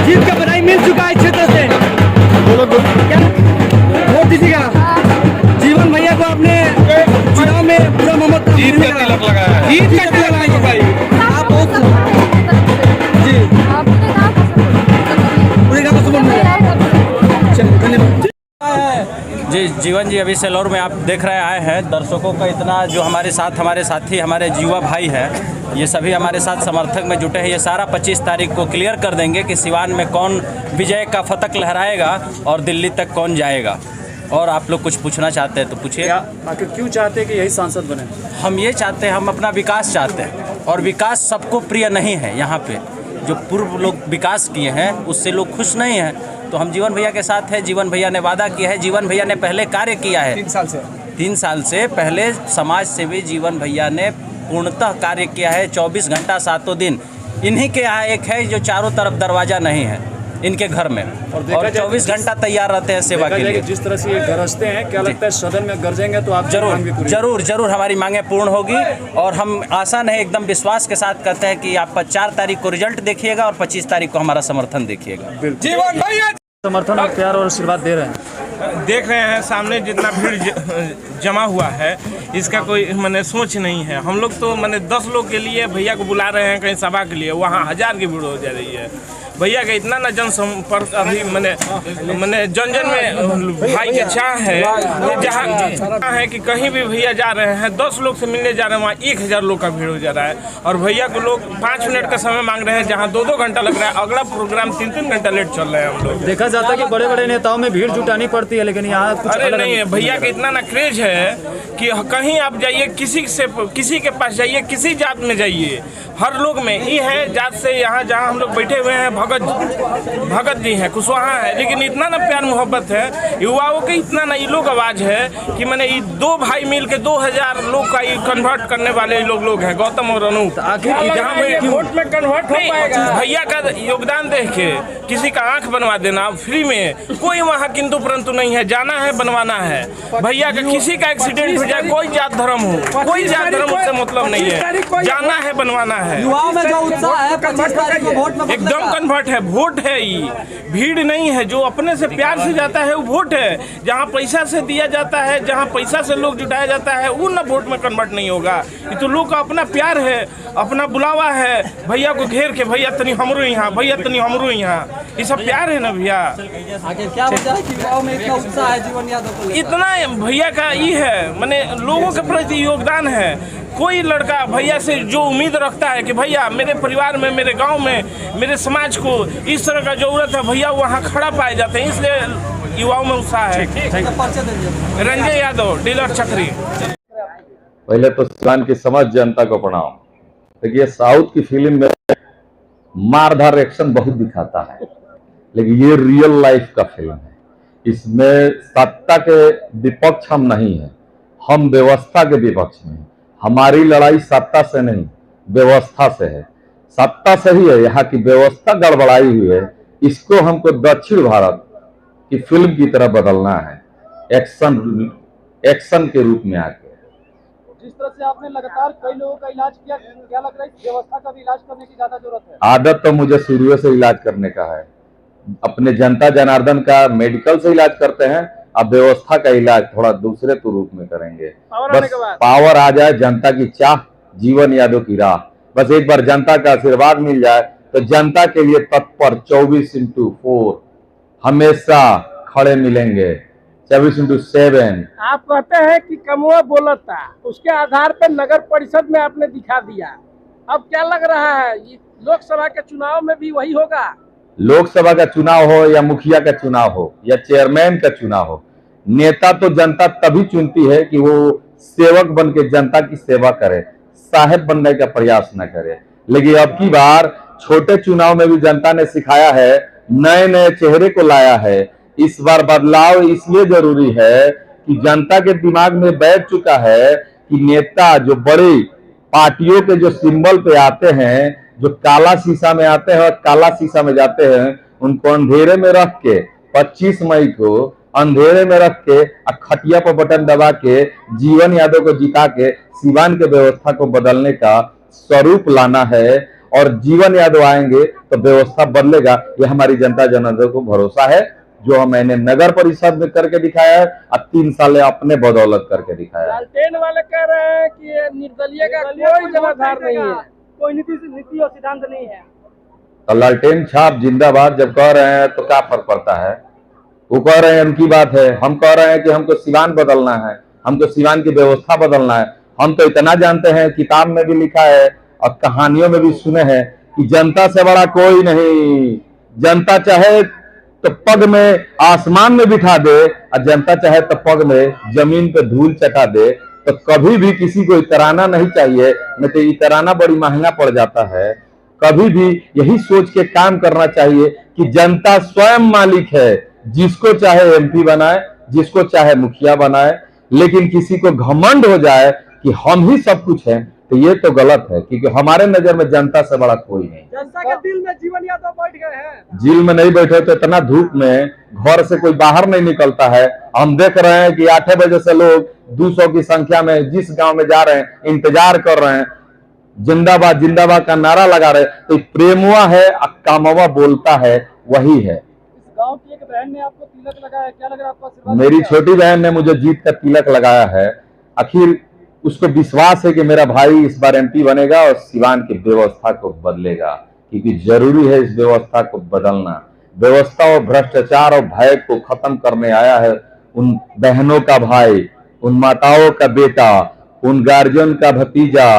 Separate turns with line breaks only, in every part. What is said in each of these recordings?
जीत का बधाई मिल चुका है क्षेत्र से। क्या वोट दीजिएगा? जीवन भैया को आपने चुनाव में पूरा मोहम्मद
जीत का तिलक लगाया है।
जीत का तिलक लगाएंगे भाई आप। बहुत जी पूरे गाँव को सपोर्ट मिलेगा। चलिए धन्यवाद
जी। जीवन जी अभी सेलौर में आप देख रहे आए हैं, दर्शकों का इतना जो हमारे साथ हमारे साथी हमारे युवा भाई हैं, ये सभी हमारे साथ समर्थक में जुटे हैं। ये सारा 25 तारीख को क्लियर कर देंगे कि सिवान में कौन विजय का फतक लहराएगा और दिल्ली तक कौन जाएगा। और आप लोग कुछ पूछना चाहते हैं तो पूछिए।
आखिर क्यों चाहते हैं कि यही सांसद बने?
हम ये चाहते हैं, हम अपना विकास चाहते हैं और विकास सबको प्रिय नहीं है। यहाँ पे जो पूर्व लोग विकास किए हैं उससे लोग खुश नहीं हैं, तो हम जीवन भैया के साथ हैं। जीवन भैया ने वादा किया है, जीवन भैया ने पहले कार्य किया है 3 साल से पहले समाज सेवी जीवन भैया ने पूर्णतः कार्य किया है। 24 घंटा 7 दिन इन्हीं के यहाँ एक है जो चारों तरफ दरवाज़ा नहीं है इनके घर में, और 24 घंटा तैयार रहते हैं सेवा के लिए।
जिस तरह से ये गरजते हैं, क्या लगता है सदन में गरजेंगे तो आप
जरूर हमारी मांगें पूर्ण होगी। और हम आशा नहीं एकदम विश्वास के साथ कहते हैं कि आप 4 तारीख को रिजल्ट देखिएगा और 25 तारीख को हमारा समर्थन देखिएगा।
जीवन भैया
समर्थन और प्यार और आशीर्वाद दे रहे हैं।
देख रहे हैं सामने जितना भीड़ जमा हुआ है, इसका कोई मैंने सोच नहीं है। हम लोग तो मैंने 10 लोग के लिए भैया को बुला रहे हैं कहीं सभा के लिए, वहाँ 1000 की भीड़ हो जा रही है। भैया का इतना ना जनसंपर्क अभी मैंने जन जन में भाई के चाह है कि जहाँ है कि कहीं भी भैया जा रहे हैं 10 लोग से मिलने जा रहे हैं, वहाँ 1000 लोग का भीड़ हो जा रहा है। और भैया को लोग 5 मिनट का समय मांग रहे हैं, जहाँ 2-2 घंटा लग रहा है। अगला प्रोग्राम 3-3 घंटा लेट चल रहे हैं हम लोग।
देखा जाता है कि बड़े बड़े नेताओं में भीड़ जुटानी पड़ती है, लेकिन यहाँ कुछ
अरे नहीं है। भैया का इतना ना क्रेज है कि कहीं आप जाइए, किसी के पास जाइए, किसी जात में जाइए, हर लोग में ये है जात से। यहाँ जहाँ हम लोग बैठे हुए हैं भगत जी हैं, कुशवाहा है, लेकिन इतना ना प्यार मोहब्बत है युवाओं के, इतना ना ये लोग आवाज़ है कि मैंने ये 2 भाई मिल के 2000 लोग का ये कन्वर्ट करने वाले लोग हैं, गौतम और अनूप। जहाँ वोट में कन्वर्ट हो पाएगा। भैया का योगदान देख के किसी का आंख बनवा देना फ्री में, कोई वहाँ किंतु परंतु नहीं है। जाना है, बनवाना है। भैया का किसी का एक्सीडेंट हो जाए, कोई जात धर्म हो, कोई जात धर्म उससे मतलब नहीं है, जाना है, बनवाना है।
युवाओं में जो उत्साह है 25 तारीख को वोट में
एकदम कन्वर्ट है, वोट है। ये भीड़ नहीं है, जो अपने से प्यार से जाता है वो वोट है। जहाँ पैसा से दिया जाता है, जहाँ पैसा से लोग जुटाया जाता है, वो ना वोट में कन्वर्ट नहीं होगा। ये तो लोग का अपना प्यार है, अपना बुलावा है। भैया को घेर के भैया तनी हमरो यहाँ, भैया तनी हमरो यहाँ, ये सब प्यार है ना भैया।
आखिर क्या वजह है कि युवाओं में इतना उत्साह है जीवन यादव को?
इतना भैया का ये है, मैंने लोगों के प्रति योगदान है। कोई लड़का भैया से जो उम्मीद रखता है कि भैया मेरे परिवार में, मेरे गांव में, मेरे समाज को इस तरह का जरूरत है, भैया वहाँ खड़ा पाए जाते हैं। इसलिए युवाओं में उत्साह है। रंजय यादव, डीलर चक्री।
पहले तो सिवान की समझ जनता को प्रणाम। देखिए साउथ की फिल्म में मारधार एक्शन बहुत दिखाता है, लेकिन ये रियल लाइफ का फिल्म है। इसमें सत्ता के विपक्ष हम नहीं है, हम व्यवस्था के विपक्ष में। हमारी लड़ाई सत्ता से नहीं, व्यवस्था से है। सत्ता से ही है, यहाँ की व्यवस्था गड़बड़ाई हुई है। इसको हमको दक्षिण भारत की फिल्म की तरह बदलना है, एक्शन के रूप में आके।
जिस तरह से आपने लगातार कई लोगों का इलाज किया, क्या लग रहा है व्यवस्था का भी इलाज करने की ज्यादा जरूरत है?
आदत तो मुझे शुरू से इलाज करने का है। अपने जनता जनार्दन का मेडिकल से इलाज करते हैं, अब व्यवस्था का इलाज थोड़ा दूसरे तो रूप में करेंगे। बस पावर आ जाए, जनता की चाह, जीवन यादव की राह, बस एक बार जनता का आशीर्वाद मिल जाए तो जनता के लिए तत्पर 24/4 हमेशा खड़े मिलेंगे। 24/7।
आप कहते हैं कि कमवा बोलता, उसके आधार पर नगर परिषद में आपने दिखा दिया। अब क्या लग रहा है, ये लोकसभा के चुनाव में भी वही होगा?
लोकसभा का चुनाव हो या मुखिया का चुनाव हो या चेयरमैन का चुनाव हो, नेता तो जनता तभी चुनती है कि वो सेवक बन के जनता की सेवा करे, साहेब बनने का प्रयास न करे। लेकिन अब की बार छोटे चुनाव में भी जनता ने सिखाया है, नए नए चेहरे को लाया है। इस बार बदलाव इसलिए जरूरी है कि जनता के दिमाग में बैठ चुका है कि नेता जो बड़ी पार्टियों के जो सिंबल पे आते हैं, जो काला शीशा में आते हैं और काला शीशा में जाते हैं, उनको अंधेरे में रख के 25 मई को अंधेरे में रख के खटिया पर बटन दबा के जीवन यादव को जिता के सिवान के व्यवस्था को बदलने का स्वरूप लाना है। और जीवन यादव आएंगे तो व्यवस्था बदलेगा, ये हमारी जनता जनार्दन को भरोसा है। जो मैंने नगर परिषद में करके दिखाया है और 3 साल अपने बदौलत करके दिखाया है।
लालटेन वाले कह रहे हैं कि ये निर्दलीय का कोई जनाधार नहीं है, कोई नीति और सिद्धांत नहीं है।
तो लालटेन छाप जिंदाबाद जब कह रहे हैं तो क्या फर्क पड़ता है? वो कह रहे हैं उनकी बात है, हम कह रहे हैं कि हमको सिवान बदलना है, हमको सिवान की व्यवस्था बदलना है। हम तो इतना जानते हैं, किताब में भी लिखा है और कहानियों में भी सुने हैं कि जनता से बड़ा कोई नहीं। जनता चाहे तो पग में आसमान में बिठा दे और जनता चाहे तो पग में जमीन पे धूल चटा दे। तो कभी भी किसी को इतराना नहीं चाहिए, नहीं तो इतराना बड़ी महंगा पड़ जाता है। कभी भी यही सोच के काम करना चाहिए कि जनता स्वयं मालिक है, जिसको चाहे एमपी बनाए, जिसको चाहे मुखिया बनाए। लेकिन किसी को घमंड हो जाए कि हम ही सब कुछ हैं, तो ये तो गलत है, क्योंकि हमारे नजर में जनता से बड़ा कोई नहीं।
जनता के दिल में जीवन यादव बैठ गए हैं।
जेल में नहीं बैठे तो इतना धूप में घर से कोई बाहर नहीं निकलता है। हम देख रहे हैं कि 8 बजे से लोग 200 की संख्या में जिस गांव में जा रहे हैं, इंतजार कर रहे हैं, जिंदाबाद जिंदाबाद का नारा लगा रहे। तो प्रेमुआ है, कामवा बोलता है, वही है।
गांव की एक बहन ने आपको तिलक लगाया, क्या लग रहा है आपको आशीर्वाद?
मेरी छोटी बहन ने मुझे जीत का तिलक लगाया है। आखिर उसको विश्वास है कि मेरा भाई इस बार एमपी बनेगा और सिवान की व्यवस्था को बदलेगा, क्योंकि जरूरी है इस व्यवस्था को बदलना। व्यवस्था और भ्रष्टाचार और भय को खत्म करने आया है उन बहनों का भाई, उन माताओं का बेटा, उन गार्जियन का भतीजा,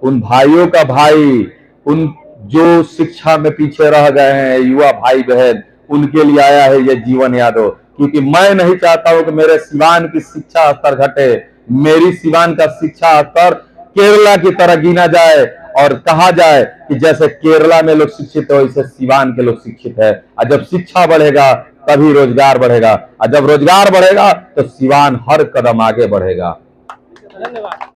उन भाइयों का भाई, उन जो शिक्षा में पीछे रह गए हैं युवा भाई बहन, उनके लिए आया है ये जीवन यादव। क्योंकि मैं नहीं चाहता हूं कि मेरे सिवान की शिक्षा स्तर घटे, मेरी सिवान का शिक्षा स्तर केरला की तरह गिना जाए और कहा जाए कि जैसे केरला में लोग शिक्षित हो, वैसे सिवान के लोग शिक्षित है। और जब शिक्षा बढ़ेगा तभी रोजगार बढ़ेगा, और जब रोजगार बढ़ेगा तो सिवान हर कदम आगे बढ़ेगा।
धन्यवाद।